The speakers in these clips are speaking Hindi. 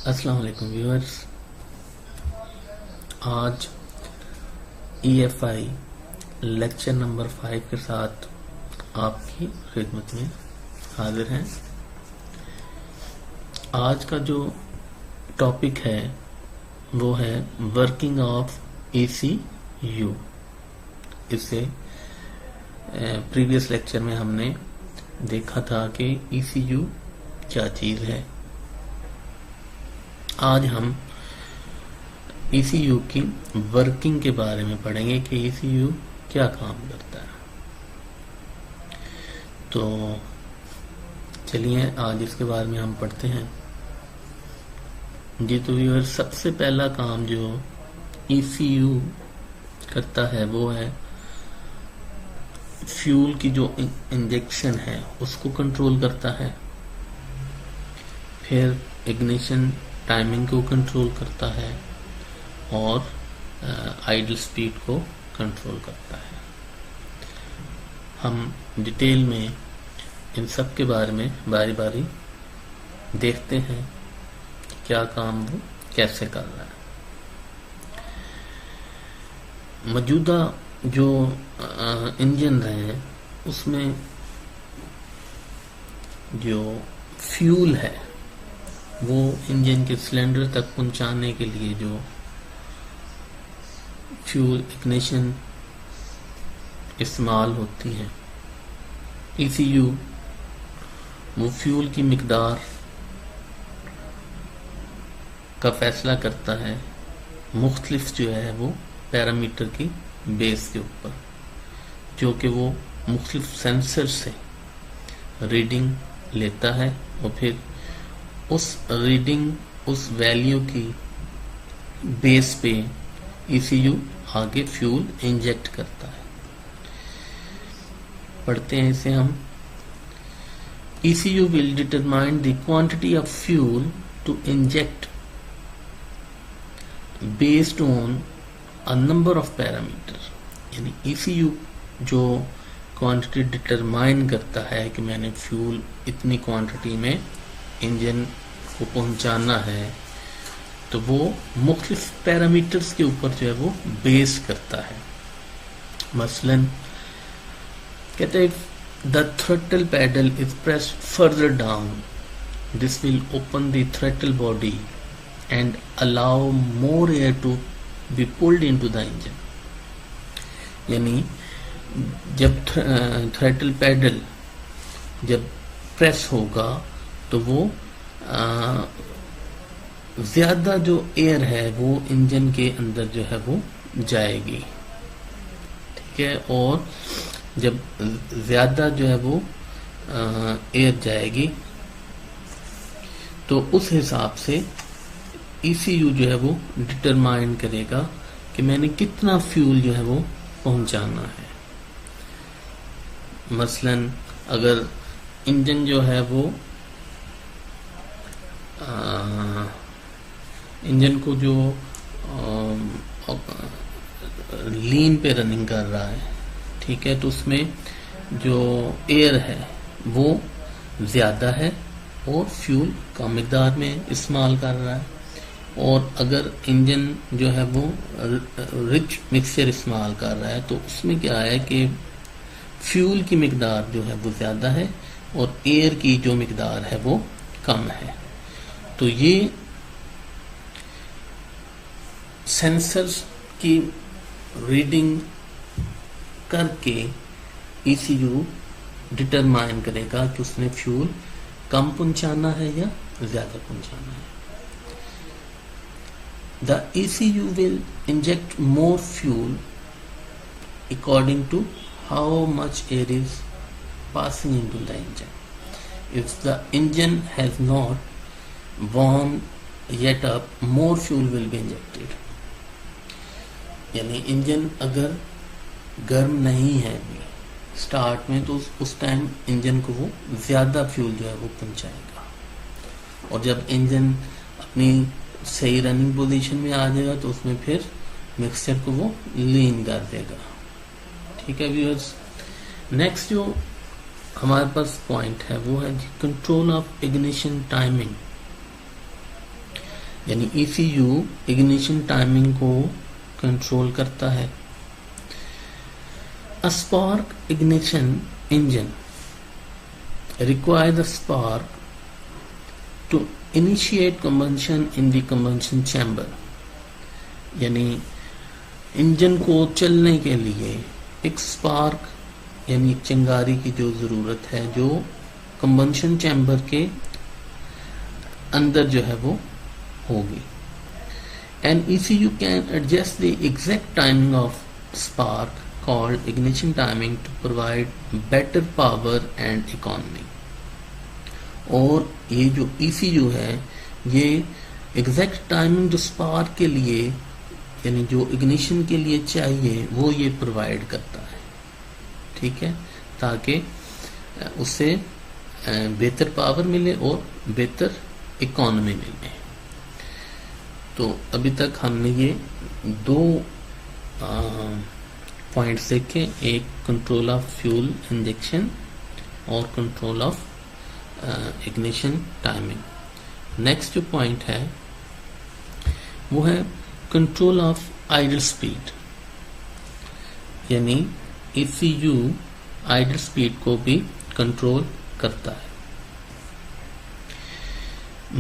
अस्सलाम वालेकुम व्यूअर्स। आज EFI लेक्चर नंबर 5 के साथ आपकी खिदमत में हाजिर हैं। आज का जो टॉपिक है वो है वर्किंग ऑफ ECU। इससे प्रीवियस लेक्चर में हमने देखा था कि ECU क्या चीज़ है। आज हम ECU की वर्किंग के बारे में पढ़ेंगे कि ECU क्या काम करता है। तो चलिए आज इसके बारे में हम पढ़ते हैं। जी तो व्यूअर, सबसे पहला काम जो ECU करता है वो है फ्यूल की जो इंजेक्शन है उसको कंट्रोल करता है। फिर इग्निशन टाइमिंग को कंट्रोल करता है और आइडल स्पीड को कंट्रोल करता है। हम डिटेल में इन सब के बारे में बारी बारी देखते हैं कि क्या काम वो कैसे कर रहा है। मौजूदा जो इंजन रहे हैं उसमें जो फ्यूल है वो इंजन के सिलेंडर तक पहुंचाने के लिए जो फ्यूल इग्निशन इस्तेमाल होती है, ECU वो फ्यूल की मिकदार का फैसला करता है मुख्तलिफ जो है वो पैरामीटर की बेस के ऊपर, जो कि वो मुख्तलिफ सेंसर से रीडिंग लेता है और फिर उस रीडिंग उस वैल्यू की बेस पे ECU आगे फ्यूल इंजेक्ट करता है। पढ़ते हैं इसे हम। ECU will determine the quantity of fuel to inject based on a number of parameters। यानी ECU जो क्वांटिटी डिटरमाइन करता है कि मैंने फ्यूल इतनी क्वांटिटी में इंजन को पहुंचाना है, तो वो मुख्तलिफ पैरामीटर्स के ऊपर जो है वो बेस करता है। मसलन कहते हैं the throttle pedal is pressed further down, this will open the throttle body and allow more air to be pulled into the engine. यानी जब थ्रॉटल पैडल जब प्रेस होगा तो वो ज्यादा जो एयर है वो इंजन के अंदर जो है वो जाएगी, ठीक है। और जब ज्यादा जो है वो एयर जाएगी तो उस हिसाब से ECU जो है वो डिटरमाइन करेगा कि मैंने कितना फ्यूल जो है वो पहुंचाना है। मसलन अगर इंजन जो है वो इंजन को जो लीन पे रनिंग कर रहा है, ठीक है, तो उसमें जो एयर है वो ज़्यादा है और फ्यूल कम मिकदार में इस्तेमाल कर रहा है। और अगर इंजन जो है वो रिच मिक्सचर इस्तेमाल कर रहा है तो उसमें क्या है कि फ्यूल की मिकदार जो है वो ज़्यादा है और एयर की जो मिकदार है वो कम है। तो ये सेंसर्स की रीडिंग करके ECU डिटरमाइन करेगा कि उसने फ्यूल कम पहुंचाना है या ज़्यादा पहुंचाना है। The ECU will inject more fuel according to how much air is passing into the engine. If the engine has not warmed yet up, more fuel will be injected. यानी इंजन अगर गर्म नहीं है अभी स्टार्ट में तो उस टाइम इंजन को वो ज़्यादा फ्यूल जो है वो पहुंचाएगा, और जब इंजन अपनी सही रनिंग पोजीशन में आ जाएगा तो उसमें फिर मिक्सचर को वो लीन कर देगा, ठीक है व्यूअर्स। नेक्स्ट जो हमारे पास पॉइंट है वो है कंट्रोल ऑफ इग्निशन टाइमिंग। यानी ECU इग्निशन टाइमिंग को कंट्रोल करता है। A spark ignition engine requires the spark to initiate combustion in the combustion chamber, यानी इंजन को चलने के लिए एक स्पार्क यानी चिंगारी की जो जरूरत है, जो कंबंशन चैम्बर के अंदर जो है वो होगी। And ECU can adjust the exact timing of spark called ignition timing to provide better power and economy। और ये जो ECU है, ये एग्जैक्ट टाइमिंग जो स्पार्क के लिए यानी जो इग्निशन के लिए चाहिए वो ये प्रोवाइड करता है, ठीक है, ताकि उससे बेहतर पावर मिले और बेहतर इकोनॉमी मिले। तो अभी तक हमने ये दो पॉइंट्स देखे, एक कंट्रोल ऑफ फ्यूल इंजेक्शन और control of ignition timing. Next जो पॉइंट है वो है कंट्रोल ऑफ आइडल स्पीड, यानी ECU आइडल स्पीड को भी कंट्रोल करता है।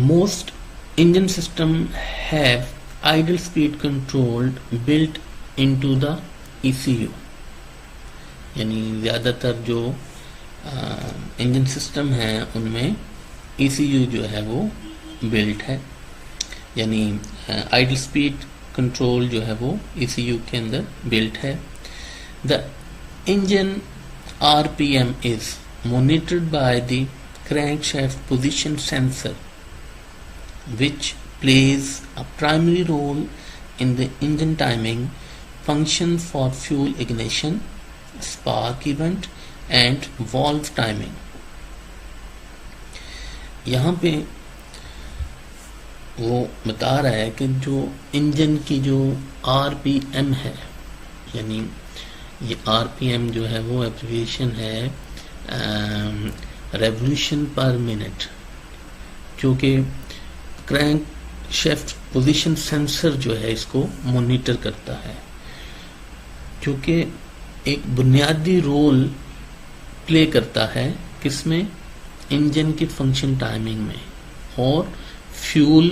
Most engine system have idle speed controlled built into the ECU, यानी ज़्यादातर जो इंजन सिस्टम है उनमें ECU जो है वो बिल्ट है, यानी आइडल स्पीड कंट्रोल जो है वो ECU के अंदर बिल्ट है। The engine RPM is monitored by the crankshaft position sensor, which plays a primary role in the engine timing function for fuel ignition, spark event and valve timing। यहाँ पे वो बता रहा है कि जो इंजन की जो RPM है, यानी ये RPM जो है वो एब्रिविएशन है रेवोल्यूशन पर मिनट, जो कि क्रैंक शेफ्ट पोजीशन सेंसर जो है इसको मॉनिटर करता है, जो कि एक बुनियादी रोल प्ले करता है किसमें, इंजन की फंक्शन टाइमिंग में और फ्यूल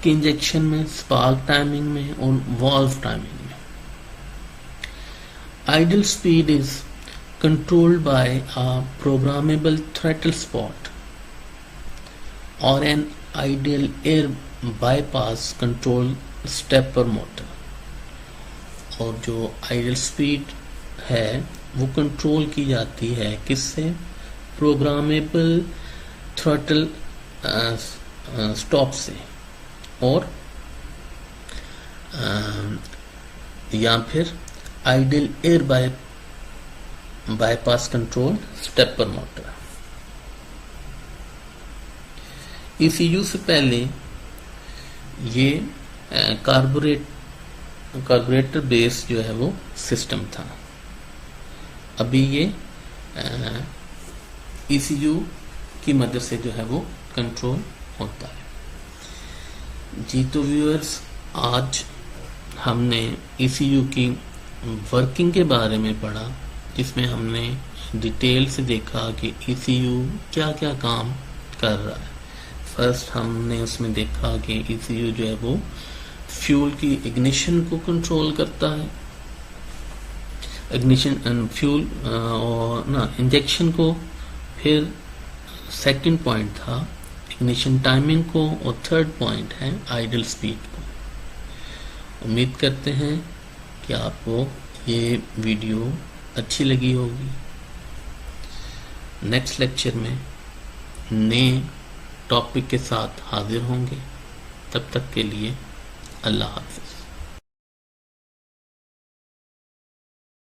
के इंजेक्शन में, स्पार्क टाइमिंग में और वाल्व टाइमिंग में। Idle speed is controlled by a programmable throttle स्पॉट और an ideal air bypass control stepper motor. और जो आइडल स्पीड है वो कंट्रोल की जाती है किससे, प्रोग्रामेबल थ्रॉटल स्टॉप से और या फिर ideal air bypass control stepper motor. ECU से पहले ये कार्बोरेटर बेस जो है वो सिस्टम था, अभी ये ECU की मदद से जो है वो कंट्रोल होता है। जी तो व्यूअर्स, आज हमने ECU की वर्किंग के बारे में पढ़ा, जिसमें हमने डिटेल से देखा कि ECU क्या क्या काम कर रहा है। फर्स्ट हमने उसमें देखा कि ECU जो है वो फ्यूल की इग्निशन को कंट्रोल करता है, इग्निशन एंड फ्यूल और ना इंजेक्शन को, फिर सेकंड पॉइंट था इग्निशन टाइमिंग को और थर्ड पॉइंट है आइडल स्पीड को। उम्मीद करते हैं कि आपको ये वीडियो अच्छी लगी होगी। नेक्स्ट लेक्चर में नए टॉपिक के साथ हाजिर होंगे, तब तक के लिए अल्लाह हाफ़िज़।